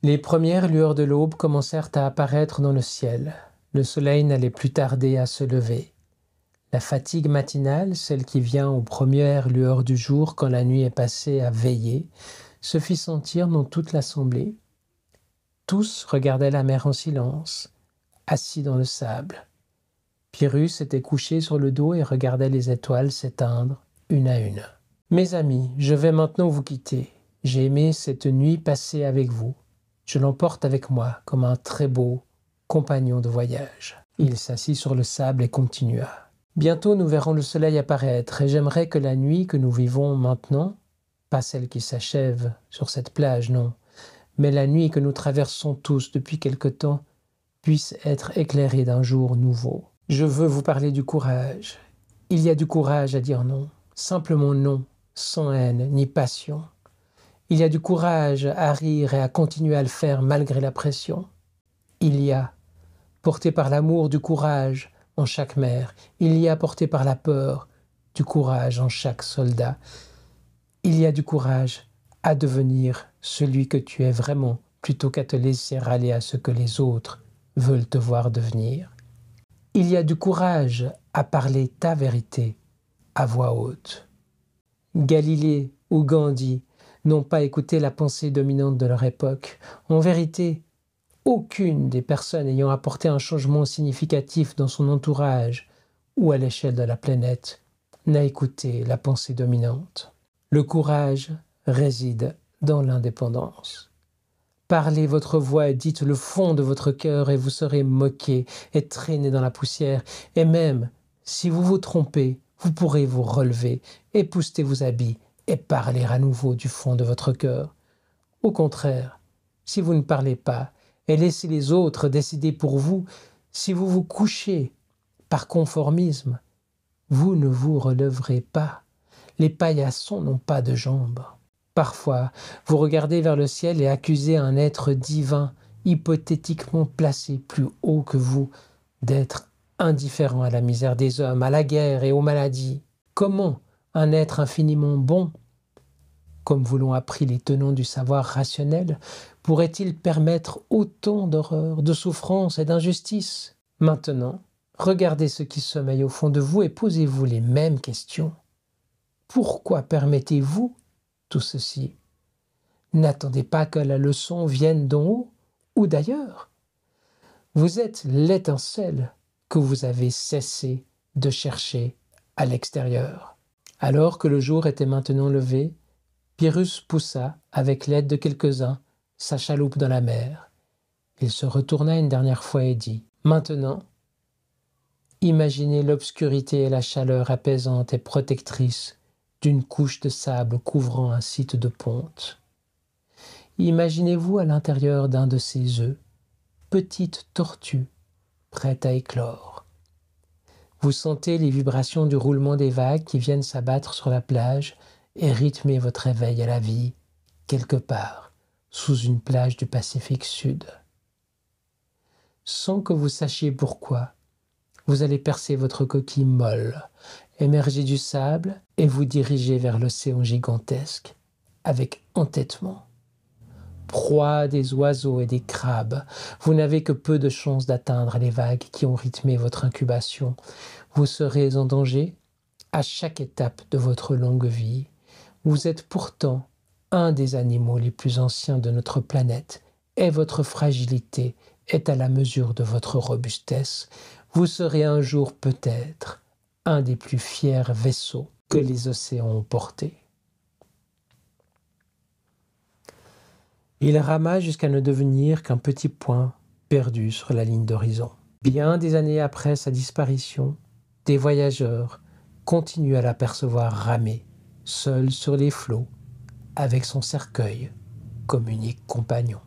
Les premières lueurs de l'aube commencèrent à apparaître dans le ciel. Le soleil n'allait plus tarder à se lever. La fatigue matinale, celle qui vient aux premières lueurs du jour quand la nuit est passée à veiller, se fit sentir dans toute l'assemblée. Tous regardaient la mer en silence, assis dans le sable. Pyrrhus était couché sur le dos et regardait les étoiles s'éteindre une à une. « Mes amis, je vais maintenant vous quitter. J'ai aimé cette nuit passée avec vous. Je l'emporte avec moi comme un très beau compagnon de voyage. » Il s'assit sur le sable et continua. « Bientôt nous verrons le soleil apparaître et j'aimerais que la nuit que nous vivons maintenant, pas celle qui s'achève sur cette plage, non, mais la nuit que nous traversons tous depuis quelque temps, puisse être éclairée d'un jour nouveau. Je veux vous parler du courage. Il y a du courage à dire non, simplement non, sans haine ni passion. Il y a du courage à rire et à continuer à le faire malgré la pression. Il y a, porté par l'amour, du courage en chaque mère. Il y a, porté par la peur, du courage en chaque soldat. Il y a du courage à devenir celui que tu es vraiment, plutôt qu'à te laisser aller à ce que les autres veulent te voir devenir. Il y a du courage à parler ta vérité à voix haute. Galilée ou Gandhi n'ont pas écouté la pensée dominante de leur époque. En vérité, aucune des personnes ayant apporté un changement significatif dans son entourage ou à l'échelle de la planète n'a écouté la pensée dominante. Le courage réside dans l'indépendance. Parlez votre voix et dites le fond de votre cœur et vous serez moqué et traîné dans la poussière. Et même, si vous vous trompez, vous pourrez vous relever, épousseter vos habits et parler à nouveau du fond de votre cœur. Au contraire, si vous ne parlez pas et laissez les autres décider pour vous, si vous vous couchez par conformisme, vous ne vous relèverez pas. Les paillassons n'ont pas de jambes. Parfois, vous regardez vers le ciel et accusez un être divin, hypothétiquement placé plus haut que vous, d'être indifférent à la misère des hommes, à la guerre et aux maladies. Comment un être infiniment bon, comme vous l'ont appris les tenants du savoir rationnel, pourrait-il permettre autant d'horreurs, de souffrances et d'injustices? Maintenant, regardez ce qui sommeille au fond de vous et posez-vous les mêmes questions. Pourquoi permettez-vous tout ceci? N'attendez pas que la leçon vienne d'en haut ou d'ailleurs. Vous êtes l'étincelle que vous avez cessé de chercher à l'extérieur. Alors que le jour était maintenant levé, Pyrrhus poussa, avec l'aide de quelques-uns, sa chaloupe dans la mer. Il se retourna une dernière fois et dit « Maintenant, imaginez l'obscurité et la chaleur apaisante et protectrice d'une couche de sable couvrant un site de ponte. Imaginez-vous à l'intérieur d'un de ces œufs, petite tortue, prête à éclore. Vous sentez les vibrations du roulement des vagues qui viennent s'abattre sur la plage et rythmer votre éveil à la vie, quelque part, sous une plage du Pacifique Sud. Sans que vous sachiez pourquoi, vous allez percer votre coquille molle, émerger du sable et vous diriger vers l'océan gigantesque, avec entêtement. Proie des oiseaux et des crabes, vous n'avez que peu de chances d'atteindre les vagues qui ont rythmé votre incubation. Vous serez en danger à chaque étape de votre longue vie. Vous êtes pourtant un des animaux les plus anciens de notre planète et votre fragilité est à la mesure de votre robustesse. Vous serez un jour peut-être un des plus fiers vaisseaux que les océans ont portés. Il rama jusqu'à ne devenir qu'un petit point perdu sur la ligne d'horizon. Bien des années après sa disparition, des voyageurs continuent à l'apercevoir ramer, seul sur les flots, avec son cercueil comme unique compagnon.